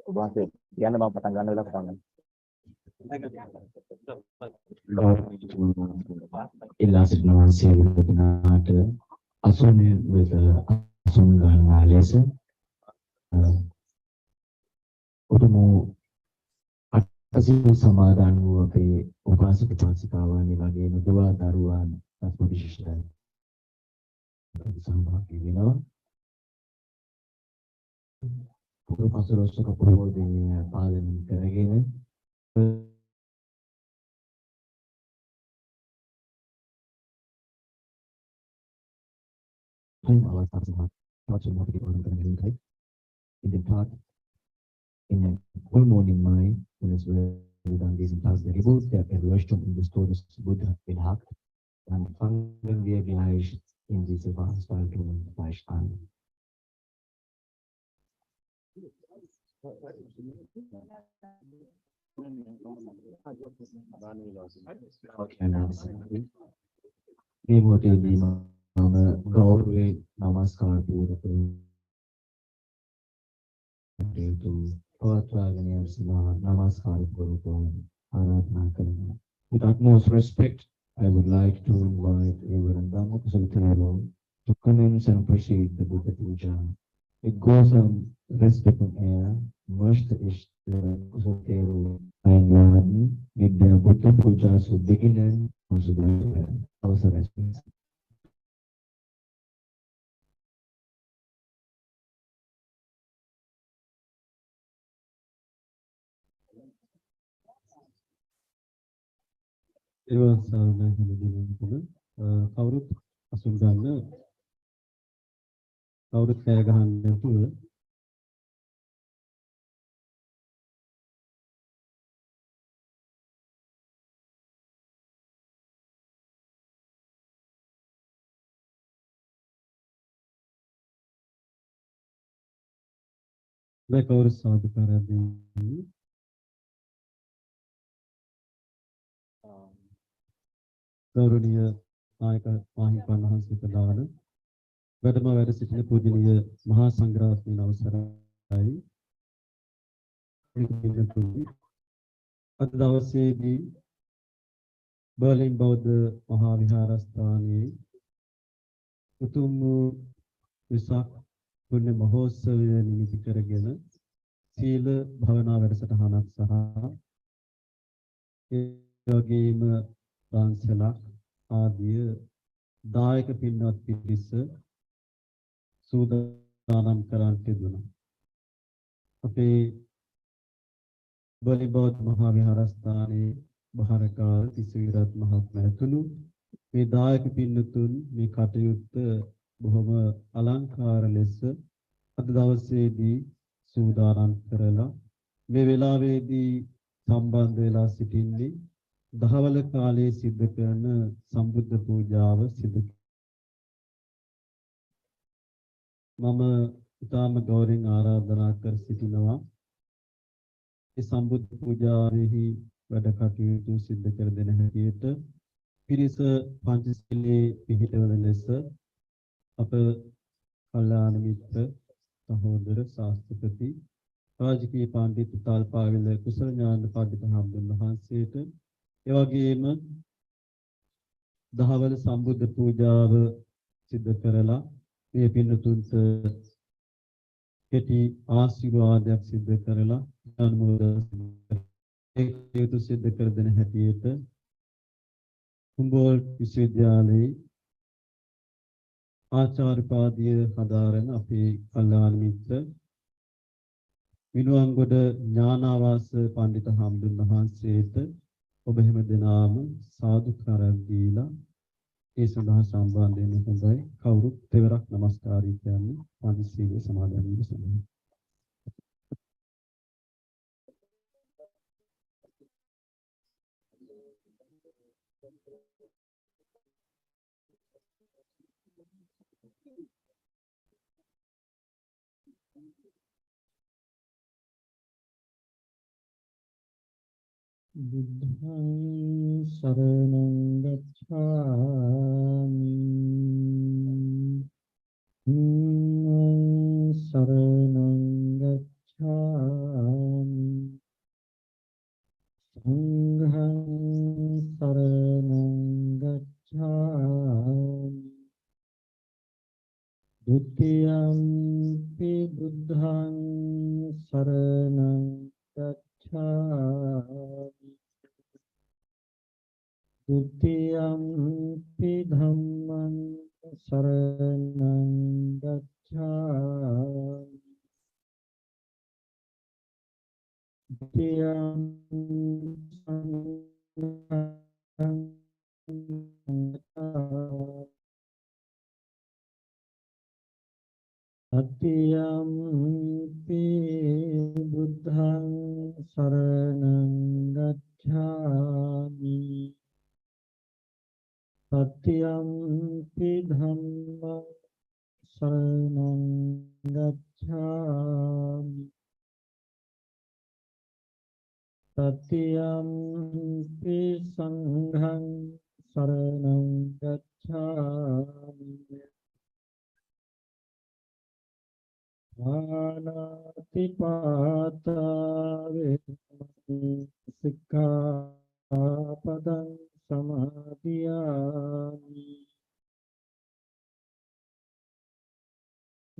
Oke, yan na bang patanggal na lang. Ilasik naman siya natin asunin with asungan nga lesa utumo at kasi samadan mo kay upasikawan ni lagi dua daruan at pagdesisyon sama kibino puro pasoro sa kapuro din palan karagina awal sama semua kita orang karagina in the part in a full moon in mind when it's done diesen Tag der Geburt, der Erleuchtung und des Todes Buddha behagt, dann fangen wir gleich in diese Veranstaltung gleich an. Devotee di mana gaurve namaskar pura itu Pawatwagan semua namaskar pura aratna karena. With utmost respect, I would like to invite Reverend Dhamma Kusalitero to commence and appreciate the Buddha Puja. It goes on respect on air, möchte ich Reverend Kusalitero einladen, mit der Buddha Puja zu beginnen und zu bleiben, außer Respekt. Terima kasih. Kawrut asul ganda, kawrut kaya gahan itu. Baik kawrut sahadu karadi. Gaurunia नायक माहिपान हंस प्रदान වැඩම වැඩ සිටින පූජනීය මහා සංඝරත්නයේ අවසරයි අද දවසේදී බර්ලින් බෞද්ධ මහා විහාරස්ථානයේ උතුම් වූ විසක් පුණ්‍ය මහෝත්සවය නිමිති කරගෙන සීල භාවනා වැඩසටහනක් සහ ඒ වගේම දාන්සලක් ආදී දායක පින්වත් පිරිස සූදානම් කරන්නට දුනා. අපේ බලිබෞද්ධ මහා විහාරස්ථානයේ භාරකාර තිසවිරත් මහත්මයා ඇතුළු මේ දායක පින්තුන් මේ කටයුත්ත බොහොම අලංකාර ලෙස අද දවසේදී සූදානම් කරලා මේ වෙලාවේදී සම්බන්ධ වෙලා සිටින්නේ දහවල කාලයේ සිද්ධ කරන සම්බුද්ධ පූජාව සිදු මම ඉතාම ගෞරවයෙන් ආරාධනා කර සිටිනවා මේ සම්බුද්ධ පූජාවෙහි වැඩ කටයුතු සිදු කර දෙන හැටියට පිරිස පංචශීලයේ පිහිටවන ලෙස අප කල්යාණ මිත්‍ර සහෝදර ශාස්ත්‍රපති රාජකීය පඬිතු තාල්පාවිල කුසල ඥාන පඬිතු හාමුදුරුවෝ වහන්සේට එවැගේම දහවල සම්බුද්ධ පූජාව සිදු කරලා මේ පින්තුන්ට කෙටි ආශිර්වාදයක් සිදු කරලා අනුමෝදන් ඒකතු සිදු කර දෙන හැටියට හුම්බෝල්ට් විශ්වවිද්‍යාලයේ ආචාර්යපාදිය හදාරන අපේ කල්යාණ මිත්‍ර විනුවන්ගොඩ ඥානාවාස පඬිතු හාමුදුරුවෝ වහන්සේට ඔබ හැම දෙනාම සාදුකාරයක් දීලා ඒ සඳහා සම්බන්ධ වෙන හොඳයි. කවුරුත් තෙවරක් নমස්කාරය කියන්නේ පංචශීලයේ සමාදන් වීම සඳහා. Buddhang saranang gacchami. Dhammang saranang gacchami. Sanghang saranang gacchami. Dutiyampi buddhang saranang gacchami. Dutiyampi dhammang saranang gacchami. Dutiyampi sanghang gacchami. Tatiyampi buddhang saranang gacchami. Tatiyampi dhammang saranang gacchami. Tatiyampi sanghang saranang gacchami. Panatipata vemani sikkhapadang samadhiyami.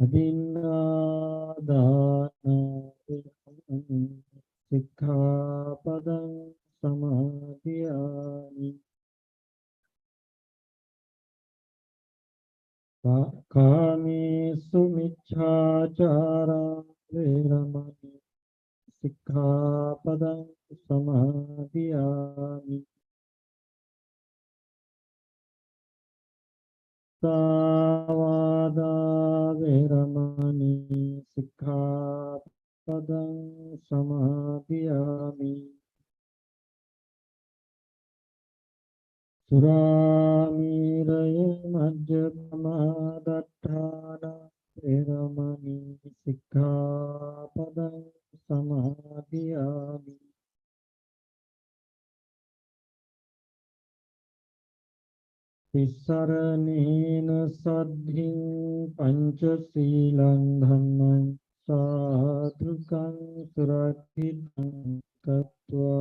Adinādāna vemani sikkhapadang samadhiyami. Kāmesu miccācārā vemani sikkhapadang samadhiyami. Sāvādā vemani sikkhapadang samadhiyami. Surāmiraya majjapamā ඩසටහන vemani sikkhapadang samadhiyami. Tissaranena saddhiṃ pañcasīlaṃ dhammam sādhukam surakhitam kattvā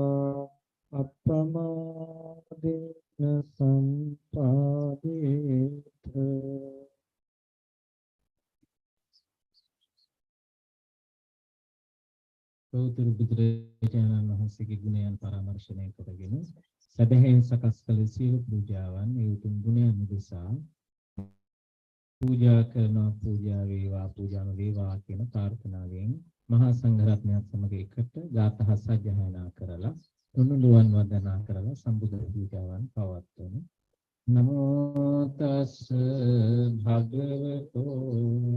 appamādena sampādetha. Gautama බුදුරජාණන් වහන්සේගේ ගුණයන් පරාමර්ශනය කරගෙන සැබෑයෙන් සකස් කළ සියලු පූජාවන් ඒ උතුම් ගුණයන් උදෙසා පූජා කරනවා. පූජා වේවා පූජා නොවේවා කියන ප්‍රාර්ථනාවෙන් මහා සංඝරත්නයත් සමග එකට ගාථා සජ්ජායනා කරලා තුනුලුවන් වන්දනා කරලා සම්බුදු පූජාවන් පවත්වමු. නමෝ තස් භගවතෝ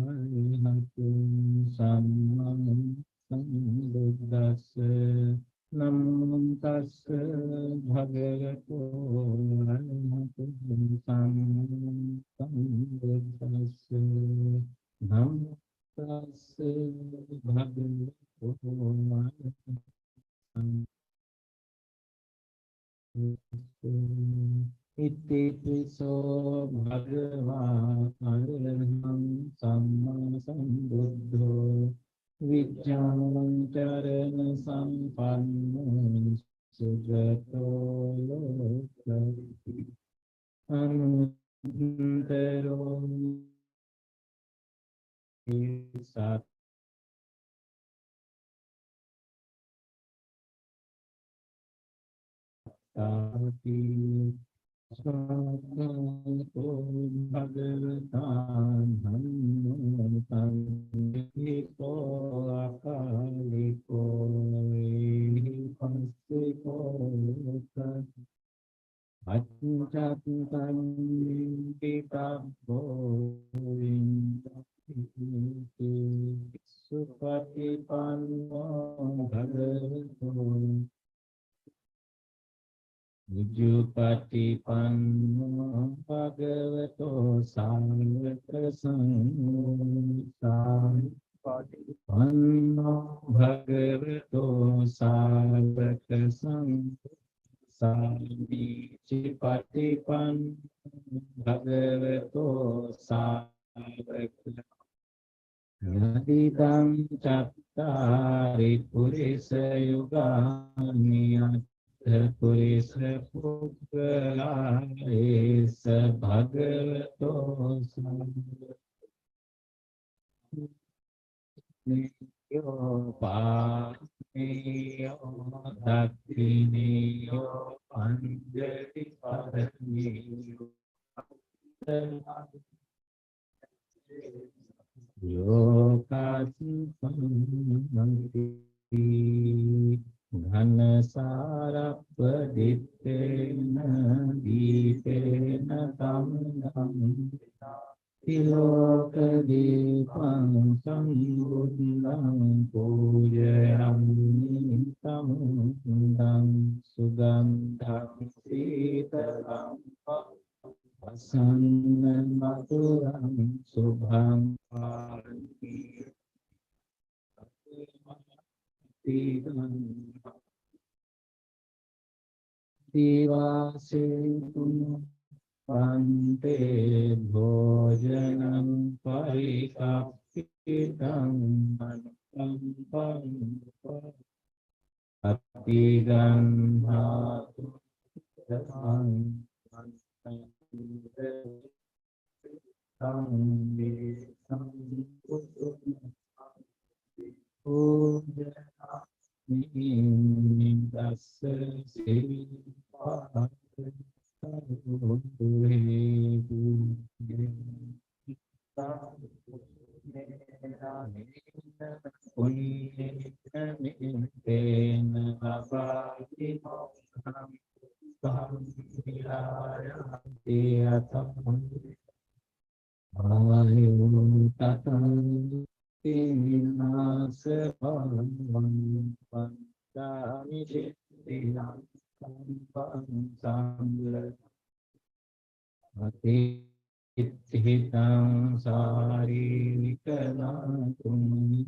අරහතු සම්මා සම්බුද්දස්ස. නමෝ තස් භගවතෝ අරහතු සම්මා සම්බුද්දස්ස. නමෝ තස් භගවතෝ අරහතු ඉති පිසෝ භගවා අරහං සම්මා සම්බුද්ධෝ විජ්ජානං චරණ සම්පන්නෝ සුගතෝ ලෝකති අනුත්තරෝ සත් තාති සාධෝ භගවතාන් ධම්මෝ සංඝිකෝ අකාලිකෝ පස්සිකෝ අච්චත්තං පිටබ්බෝ වින්දති සුපටිපන්නෝ භගවතෝ Vijjupatipanno bhagavato sāṅgaka saṅghā Anno bhagavato sarvaka sami chipatipan bhagavato sarvaka yadidam chattari purisa yugani atta purisa puggala esa bhagavato sarvaka Niyo Paniyo Dakiniyo Anjali Paraniyo Yokachipanti Ghanasarapadittena Dipena Tamnam Tilokadipam sambuddham pujayami tamudam sugandham sitaram vasanna maturam subham parati divase Pante bhojanam parikappitam manupam Atigan hatu jatang Hitang sari kanatum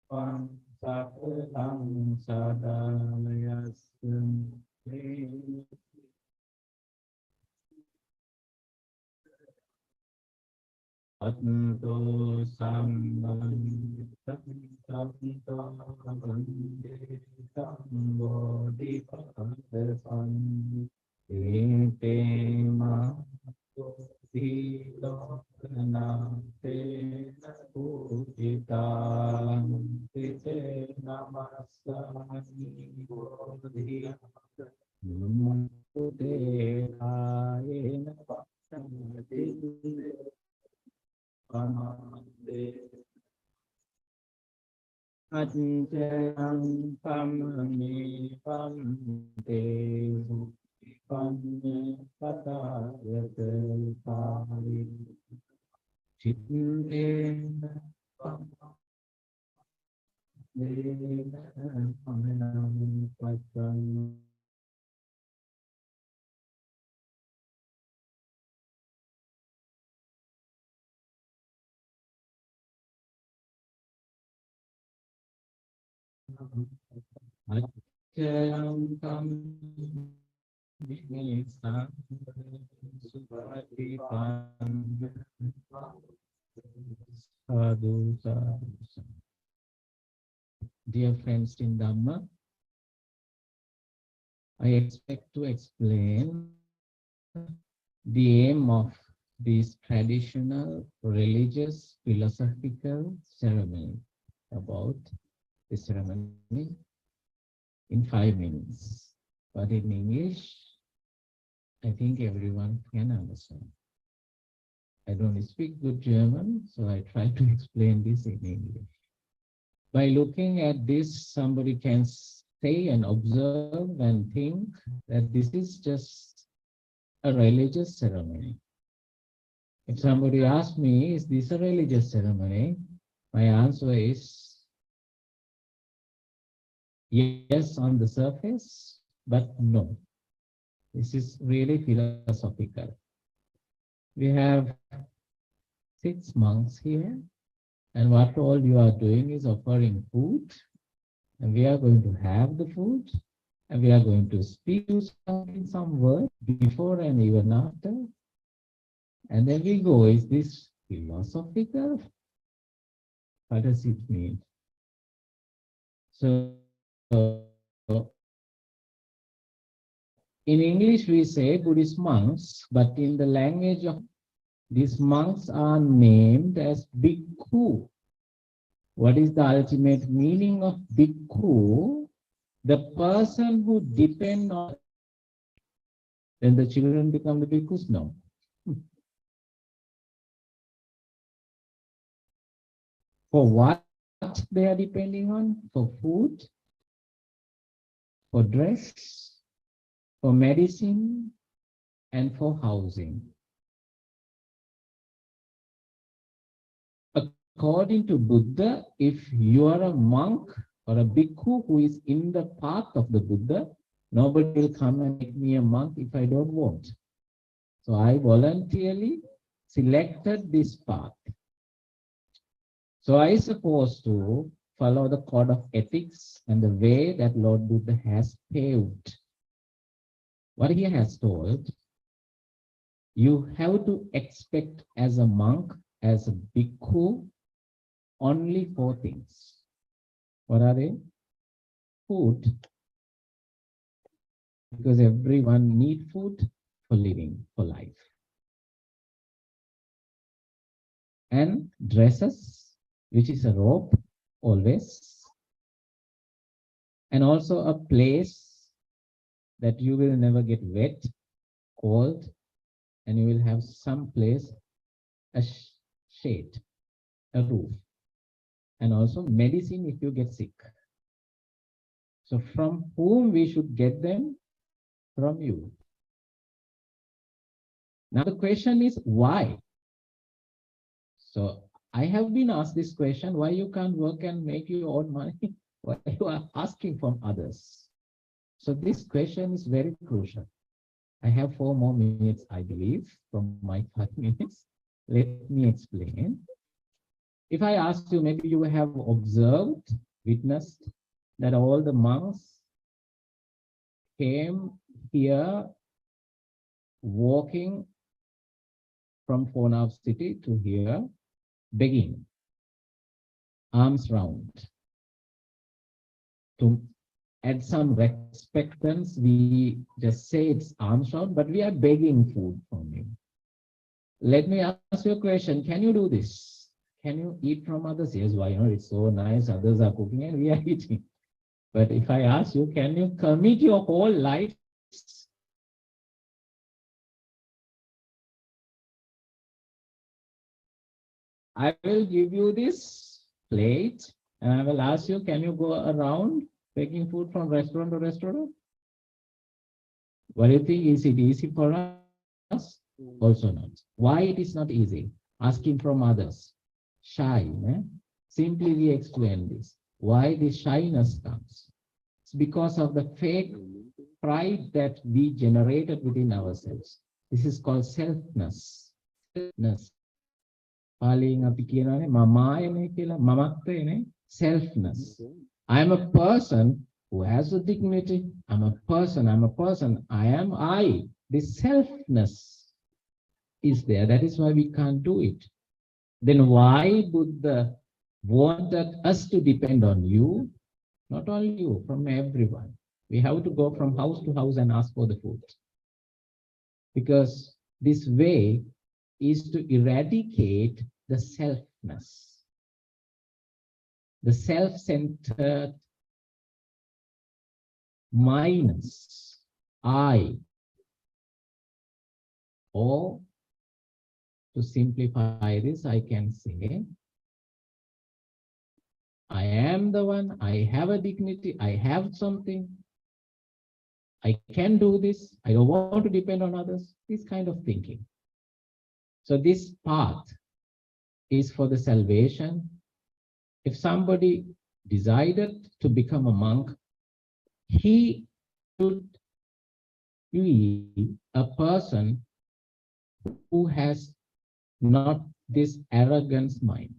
pang sakang sadalayasam Atto samman tanto vande tambo di padesan ete ma di lokana te pujita te namasani bodhi namo te ayena pasante Pamade Ajayam Pamani Pamde Pamne Patayate Pari Chitindena Pamdena Pamanam Patan Ajayam Pamdena Subhati Sadhu Sadhu. Dear friends in Dhamma, I expect to explain the aim of this traditional religious philosophical ceremony about the ceremony in 5 minutes. But in English, I think everyone can understand. I don't speak good German, so I try to explain this in English. By looking at this, somebody can say and observe and think that this is just a religious ceremony. If somebody asks me, is this a religious ceremony? My answer is yes on the surface, but no. This is really philosophical. We have 6 monks here, and what all you are doing is offering food, and we are going to have the food, and we are going to speak to something, some word before and even after, and then we go. Is this philosophical? What does it mean? So, in English, we say Buddhist monks, but in the language of these monks are named as bhikkhu. What is the ultimate meaning of bhikkhu? The person who depends on, then the children become the bhikkhus now. For what they are depending on? For food, for dress, for medicine, and for housing. According to Buddha, if you are a monk or a bhikkhu who is in the path of the Buddha, nobody will come and make me a monk if I don't want. So I voluntarily selected this path. So I supposed to follow the code of ethics and the way that Lord Buddha has paved. What he has told, you have to expect as a monk, as a bhikkhu, only 4 things. What are they? Food, because everyone needs food for living, for life. And dresses, which is a robe, always. And also a place that you will never get wet, cold, and you will have some place, a shade, a roof. And also medicine if you get sick. So from whom we should get them? From you. Now the question is why? So I have been asked this question, why you can't work and make your own money? Why you are asking from others? So this question is very crucial. I have 4 more minutes, I believe, from my 5 minutes. Let me explain. If I ask you, maybe you have observed, witnessed that all the monks came here walking from Phonab city to here, begging, arms round. To add some expectance, we just say it's arms round, but we are begging food from you. Let me ask you a question. Can you do this? Can you eat from others? Yes, why not? It's so nice. Others are cooking and we are eating. But if I ask you, can you commit your whole life? I will give you this plate and I will ask you, can you go around taking food from restaurant to restaurant? What do you think? Is it easy for us? Also not. Why it is not easy? Asking from others. Shy. Simply we explain this. Why the shyness comes? It's because of the fake pride that we generated within ourselves. This is called selfness. Selfness. Selfness. I am a person who has a dignity. I'm a person. I am I. This selfness is there. That is why we can't do it. Then why Buddha wanted us to depend on you? Not only you, from everyone. We have to go from house to house and ask for the food. Because this way is to eradicate the selfness, the self-centered minus, I, or to simplify this, I can say, I am the one, I have a dignity, I have something, I can do this, I don't want to depend on others, this kind of thinking. So this path is for the salvation. If somebody decided to become a monk, he should be a person who has not this arrogance mind.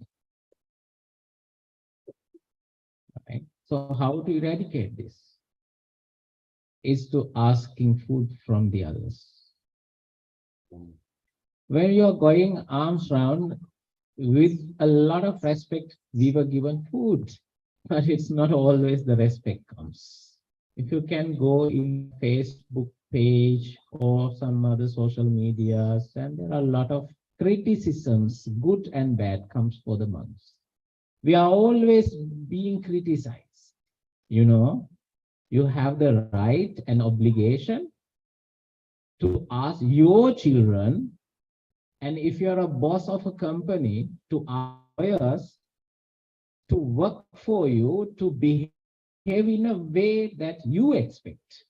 Right? So how to eradicate this? Is to asking food from the others. When you are going arms round with a lot of respect, we were given food, but it's not always the respect comes. If you can go in Facebook page or some other social medias, and there are a lot of criticisms, good and bad, comes for the monks. We are always being criticized. You know, you have the right and obligation to ask your children, and if you're a boss of a company, to ask us to work for you, to behave in a way that you expect.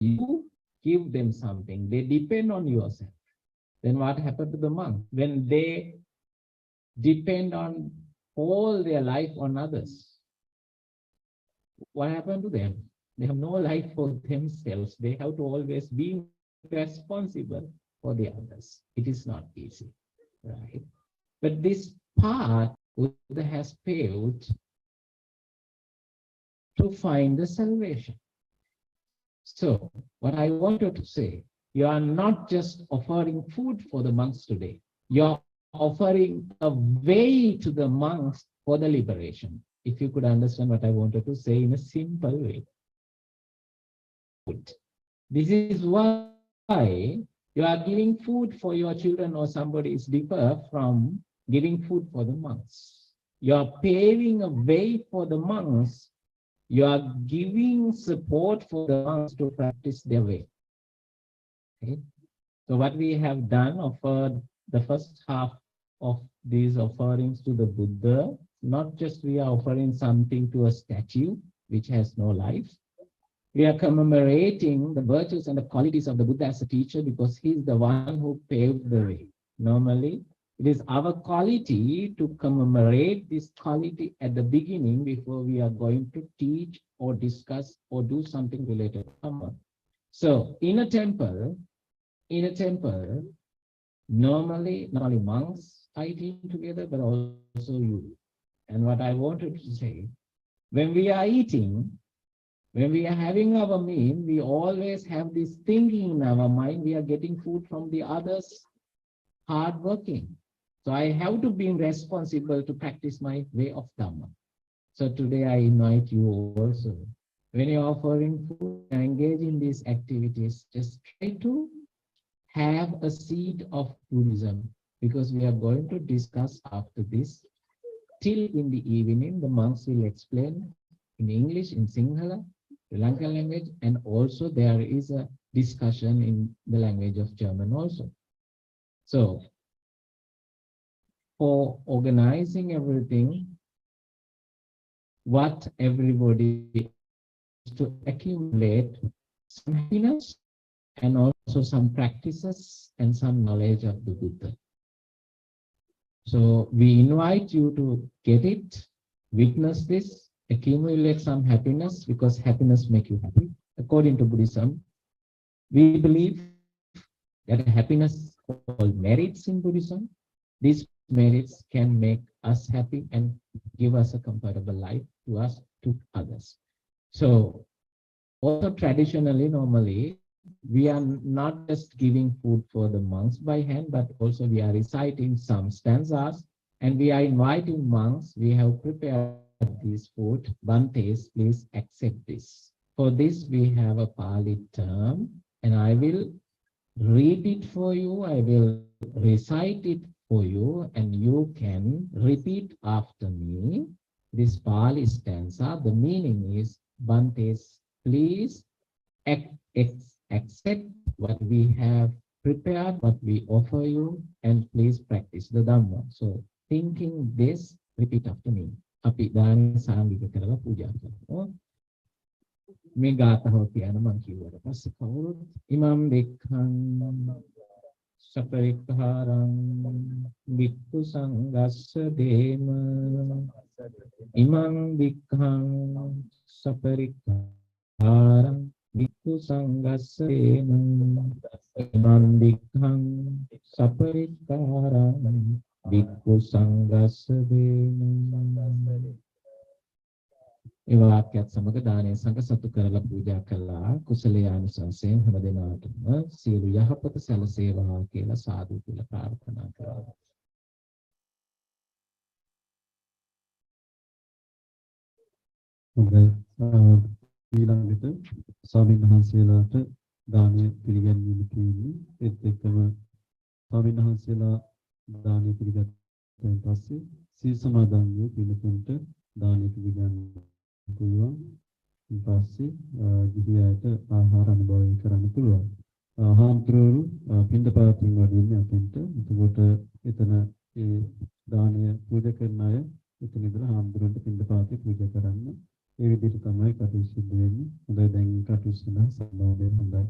You give them something, they depend on yourself. Then what happened to the monk? When they depend on all their life on others, what happened to them? They have no life for themselves. They have to always be responsible for the others. It is not easy, right? But this path Buddha has paved to find the salvation. So what I wanted to say, you are not just offering food for the monks today. You're offering a way to the monks for the liberation. If you could understand what I wanted to say in a simple way. This is why you are giving food for your children or somebody is different from giving food for the monks. You are paving a way for the monks. You are giving support for the monks to practice their way. Okay? So what we have done, offered the first half of these offerings to the Buddha, not just we are offering something to a statue which has no life. We are commemorating the virtues and the qualities of the Buddha as a teacher because he is the one who paved the way. Normally, it is our quality to commemorate this quality at the beginning before we are going to teach or discuss or do something related to Dhamma. So in a temple, normally not only monks are eating together, but also you. And what I wanted to say, when we are eating, when we are having our meal, we always have this thinking in our mind, we are getting food from the others, hard working. So I have to be responsible to practice my way of Dhamma. So today I invite you also, when you're offering food, engage in these activities, just try to have a seed of Buddhism, because we are going to discuss after this. Till in the evening, the monks will explain in English, in Sinhala, the Lankan language, and also there is a discussion in the language of German also. So for organizing everything, what everybody is to accumulate some happiness and also some practices and some knowledge of the Buddha. So we invite you to get it, witness this, accumulate some happiness, because happiness makes you happy. According to Buddhism, we believe that happiness called merits in Buddhism. These merits can make us happy and give us a comfortable life to us, to others. So also traditionally, normally, we are not just giving food for the monks by hand, but also we are reciting some stanzas and we are inviting monks. We have prepared this food. Bhantes, please accept this. For this, we have a Pali term, and I will read it for you. I will recite it for you, and you can repeat after me. This Pali stanza, the meaning is, Bhantes, please accept what we have prepared, what we offer you, and please practice the Dhamma. So thinking this, repeat after me. Api dāni sāmbika karala puja karamo. Me gāta hoti anamang kiwara pasakawurut. Imam bhikkhaṃ saparikkhāraṃ bhikkhu saṅghassa dema. Imam bhikkhaṃ saparikkhāraṃ bhikkhu saṅghassa dema. Imam bhikkhaṃ saparikkhāraṃ Bhikkhu Sanghassa Dena. ඒ වාක්‍යයත් සමග දානය සංඝ සතු කරලා පූජා කළා. කුසලයේ ආනිසංසයෙන් හැම දිනකටම සියලු යහපත සැලසේවා කියලා සාදු කියලා ප්‍රාර්ථනා කරනවා. හොඳයි. ඊළඟට ස්වාමීන් වහන්සේලාට දානය පිළිගැන්වීම තියෙන්නේ. ඒත් එක්කම ස්වාමීන් වහන්සේලා දානය පිළිගත්තයින් පස්සේ සීල් සමාදන් වූ පිළිතුරට දානය පිළිගන්න පුළුවන්. ඊට පස්සේ ගිහියට ආහාර අනුභවය කරන්න පුළුවන්. හාමුදුරුවෝ පින්දපාතින් වඩින්නේ අතෙන්ට. එතකොට එතන ඒ දානය පූජා කරන අය එතන ඉඳලා හාමුදුරුවන්ට පින්දපාතේ පූජා කරන්න. ඒ විදිහට තමයි කටයුතු සිදු වෙන්නේ. හොඳයි, දැන් කටයුතු සඳහා සම්බන්ධ වෙන්න හොඳයි.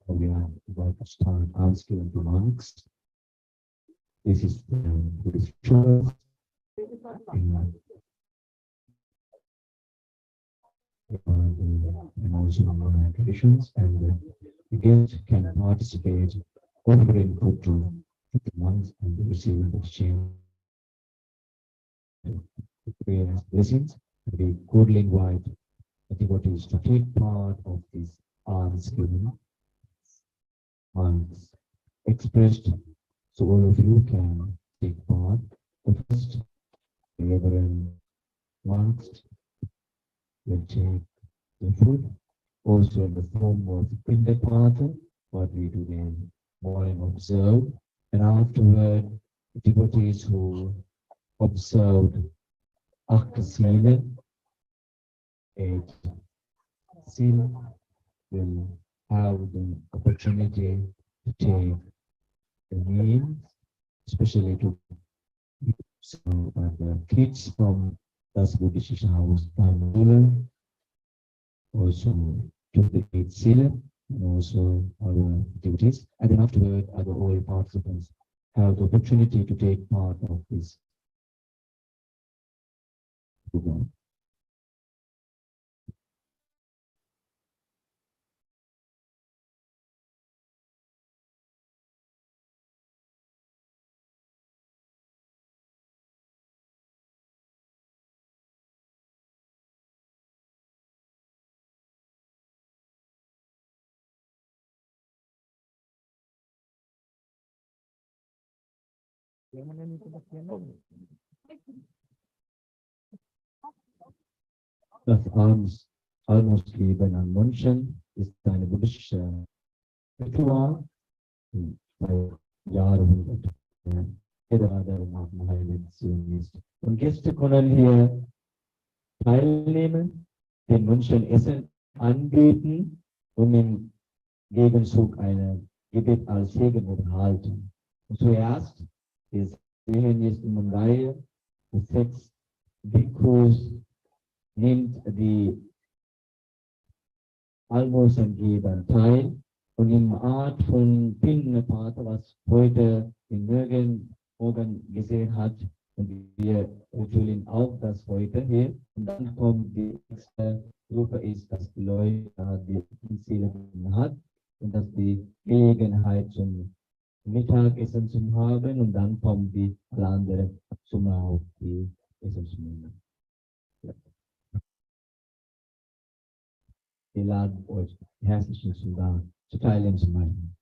We are about to start asking the monks. This is the rituals and also traditions, and the guest can participate offering food to the monks and receiving exchange prayers, blessings. We cordially invite the devotees to take part of this almsgiving. Monks expressed, so all of you can take part. The first Reverend monks will take the food, also in the form of Pindapata, what we do in morning observe, and afterward, the devotees who observed Akasila, 8 Sila, will have the opportunity to take the meals, especially to the kids from Das Buddhist House, Tamil, also to the 8 Sila, and also our activities. And then afterward, other all participants have the opportunity to take part of this program. Das almost given and mentioned is kind of Buddhist ritual by Yarvud and other Mahayanis. Und Gäste können hier teilnehmen, den Wünschen Essen anbieten und im Gegenzug eine Gebet als Segen unterhalten. Und zuerst ist in Reihe mit 6 Bhikkhus nimmt die Almosengebern teil und in Art von Pinnepate, was heute in morgen gesehen hat, und wir fühlen auch das heute hier. Und dann kommt die nächste Gruppe, ist, dass die Leute die Ziele hat und dass die Gelegenheit zum Mittagessen zu haben, und dann kommen die alle anderen zum Rauf, die Essen zu nehmen. Wir laden euch herzlich zu teilen zu meinen.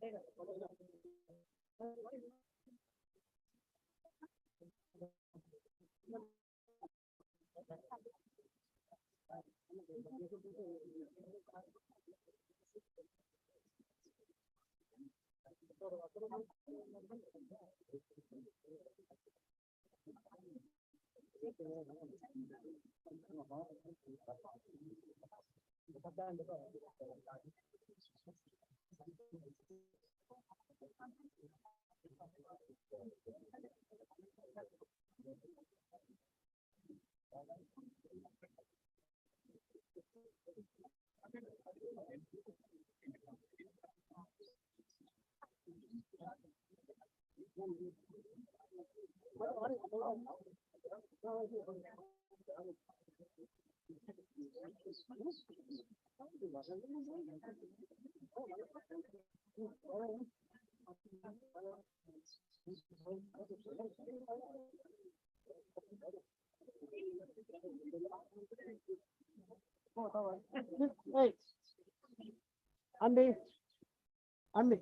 Hey, Andy, Andy.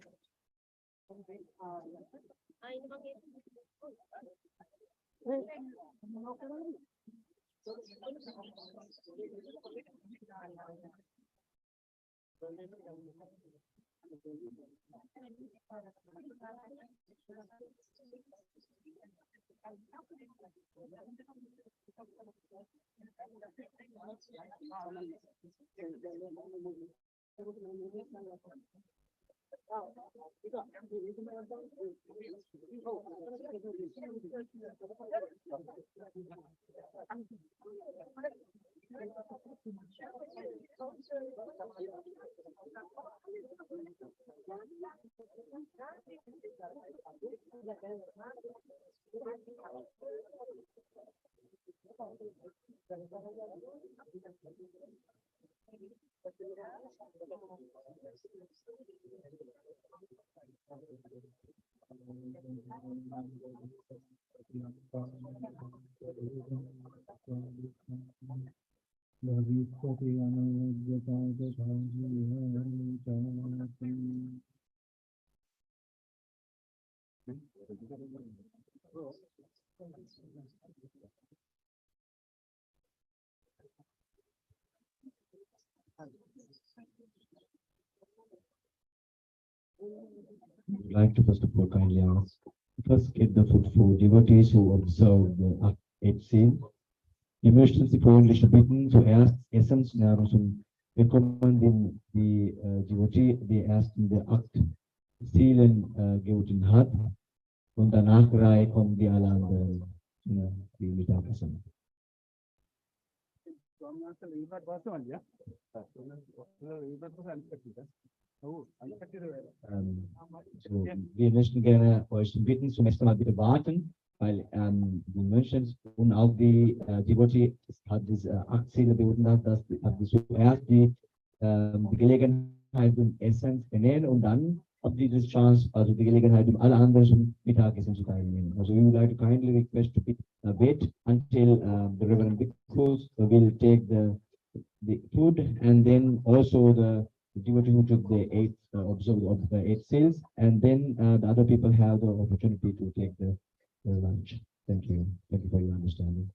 Would like to first of all kindly ask, first get the food for devotees who observe the eight seal. Emotions freundliche Bitten zuerst Essens Nahrung bekommen die Devotee, die erst in der Akt Zielen gegeben hat und danach kommen die alle anderen, die Mittagessen. So, wir möchten gerne euch bitten, zum ersten Mal bitte warten, weil die Menschen und auch die Devotee hat diese 8 Ziele geboten, dass die zuerst die Gelegenheit zum Essen benennen und dann habt ihr die Chance, also die Gelegenheit, alle anderen Mittagessen zu teilnehmen. Also we would like to kindly request to wait until the Reverend Bhikkhus will take the food, and then also the devotee who took the 8 observed of the 8 seals, and then the other people have the opportunity to take the lunch. Thank you. Thank you for your understanding.